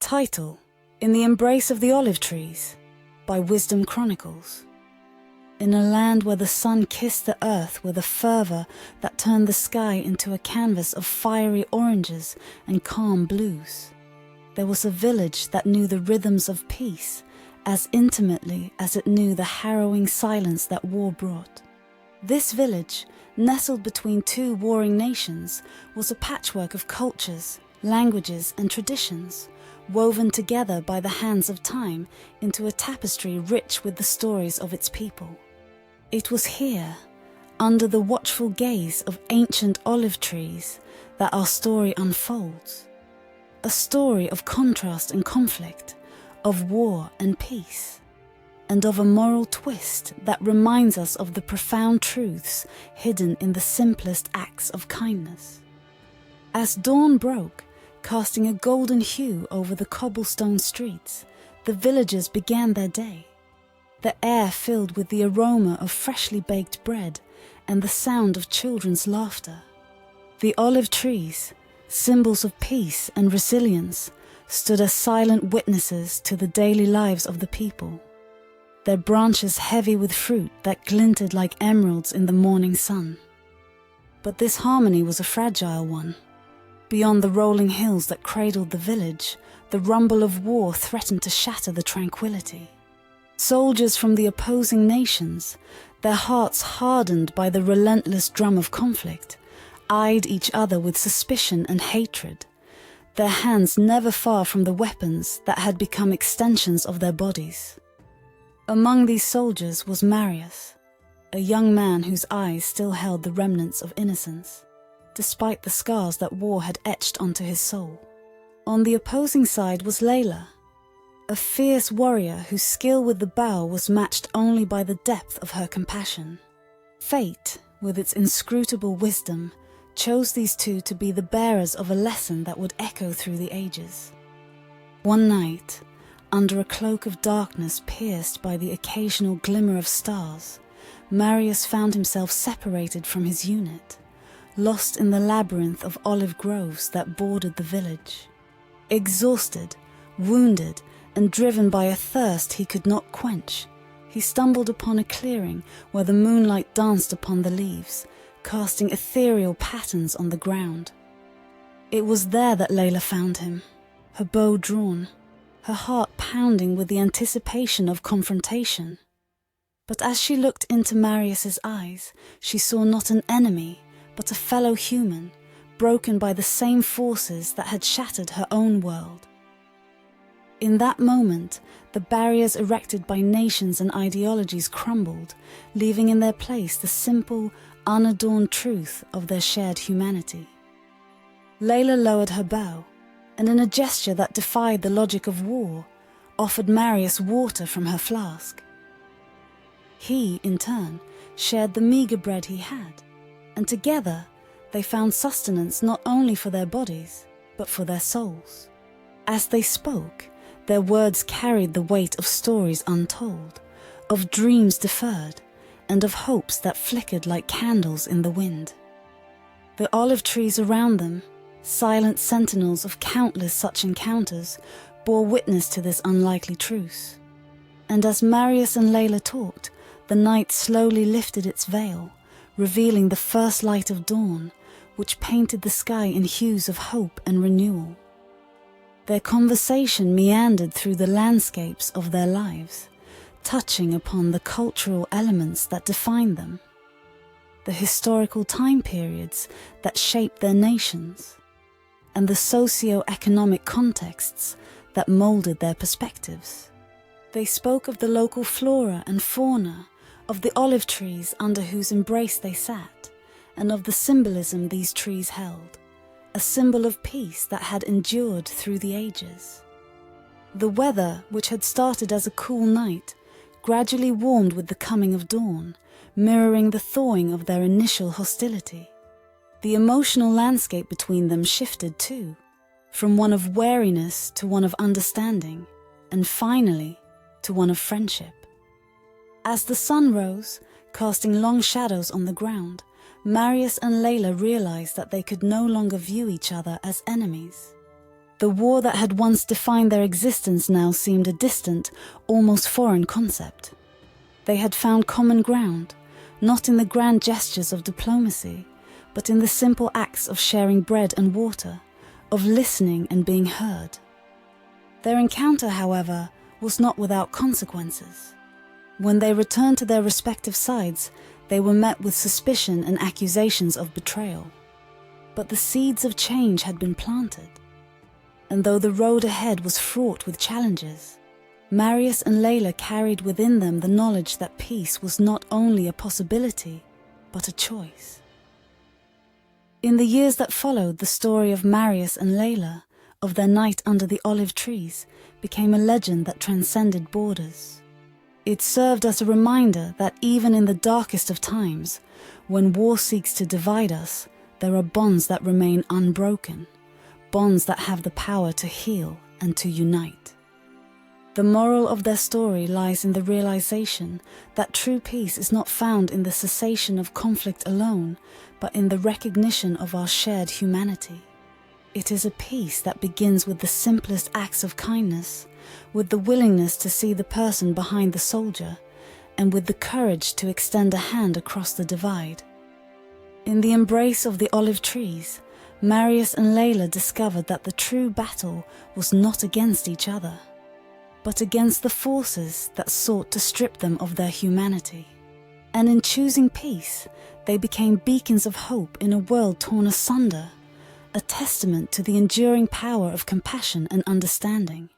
Title: In the Embrace of the Olive Trees by Wisdom Chronicles. In a land where the sun kissed the earth with a fervor that turned the sky into a canvas of fiery oranges and calm blues, there was a village that knew the rhythms of peace as intimately as it knew the harrowing silence that war brought. This village, nestled between two warring nations, was a patchwork of cultures, languages and traditions, woven together by the hands of time into a tapestry rich with the stories of its people. It was here, under the watchful gaze of ancient olive trees, that our story unfolds. A story of contrast and conflict, of war and peace, and of a moral twist that reminds us of the profound truths hidden in the simplest acts of kindness. As dawn broke, casting a golden hue over the cobblestone streets, the villagers began their day. The air filled with the aroma of freshly baked bread and the sound of children's laughter. The olive trees, symbols of peace and resilience, stood as silent witnesses to the daily lives of the people, their branches heavy with fruit that glinted like emeralds in the morning sun. But this harmony was a fragile one. Beyond the rolling hills that cradled the village, the rumble of war threatened to shatter the tranquility. Soldiers from the opposing nations, their hearts hardened by the relentless drum of conflict, eyed each other with suspicion and hatred, their hands never far from the weapons that had become extensions of their bodies. Among these soldiers was Marius, a young man whose eyes still held the remnants of innocence, despite the scars that war had etched onto his soul. On the opposing side was Leila, a fierce warrior whose skill with the bow was matched only by the depth of her compassion. Fate, with its inscrutable wisdom, chose these two to be the bearers of a lesson that would echo through the ages. One night, under a cloak of darkness pierced by the occasional glimmer of stars, Marius found himself separated from his unit, lost in the labyrinth of olive groves that bordered the village. Exhausted, wounded, and driven by a thirst he could not quench, he stumbled upon a clearing where the moonlight danced upon the leaves, casting ethereal patterns on the ground. It was there that Leila found him, her bow drawn, her heart pounding with the anticipation of confrontation. But as she looked into Marius's eyes, she saw not an enemy, but a fellow human, broken by the same forces that had shattered her own world. In that moment, the barriers erected by nations and ideologies crumbled, leaving in their place the simple, unadorned truth of their shared humanity. Leila lowered her bow, and in a gesture that defied the logic of war, offered Marius water from her flask. He, in turn, shared the meager bread he had, and together they found sustenance not only for their bodies, but for their souls. As they spoke, their words carried the weight of stories untold, of dreams deferred, and of hopes that flickered like candles in the wind. The olive trees around them, silent sentinels of countless such encounters, bore witness to this unlikely truce. And as Marius and Layla talked, the night slowly lifted its veil, revealing the first light of dawn, which painted the sky in hues of hope and renewal. Their conversation meandered through the landscapes of their lives, touching upon the cultural elements that defined them, the historical time periods that shaped their nations, and the socio-economic contexts that molded their perspectives. They spoke of the local flora and fauna, of the olive trees under whose embrace they sat, and of the symbolism these trees held, a symbol of peace that had endured through the ages. The weather, which had started as a cool night, gradually warmed with the coming of dawn, mirroring the thawing of their initial hostility. The emotional landscape between them shifted too, from one of wariness to one of understanding, and finally to one of friendship. As the sun rose, casting long shadows on the ground, Marius and Layla realized that they could no longer view each other as enemies. The war that had once defined their existence now seemed a distant, almost foreign concept. They had found common ground, not in the grand gestures of diplomacy, but in the simple acts of sharing bread and water, of listening and being heard. Their encounter, however, was not without consequences. When they returned to their respective sides, they were met with suspicion and accusations of betrayal. But the seeds of change had been planted. And though the road ahead was fraught with challenges, Marius and Layla carried within them the knowledge that peace was not only a possibility, but a choice. In the years that followed, the story of Marius and Layla, of their night under the olive trees, became a legend that transcended borders. It served as a reminder that even in the darkest of times, when war seeks to divide us, there are bonds that remain unbroken, bonds that have the power to heal and to unite. The moral of their story lies in the realization that true peace is not found in the cessation of conflict alone, but in the recognition of our shared humanity. It is a peace that begins with the simplest acts of kindness, with the willingness to see the person behind the soldier, and with the courage to extend a hand across the divide. In the embrace of the olive trees, Marius and Layla discovered that the true battle was not against each other, but against the forces that sought to strip them of their humanity. And in choosing peace, they became beacons of hope in a world torn asunder, a testament to the enduring power of compassion and understanding.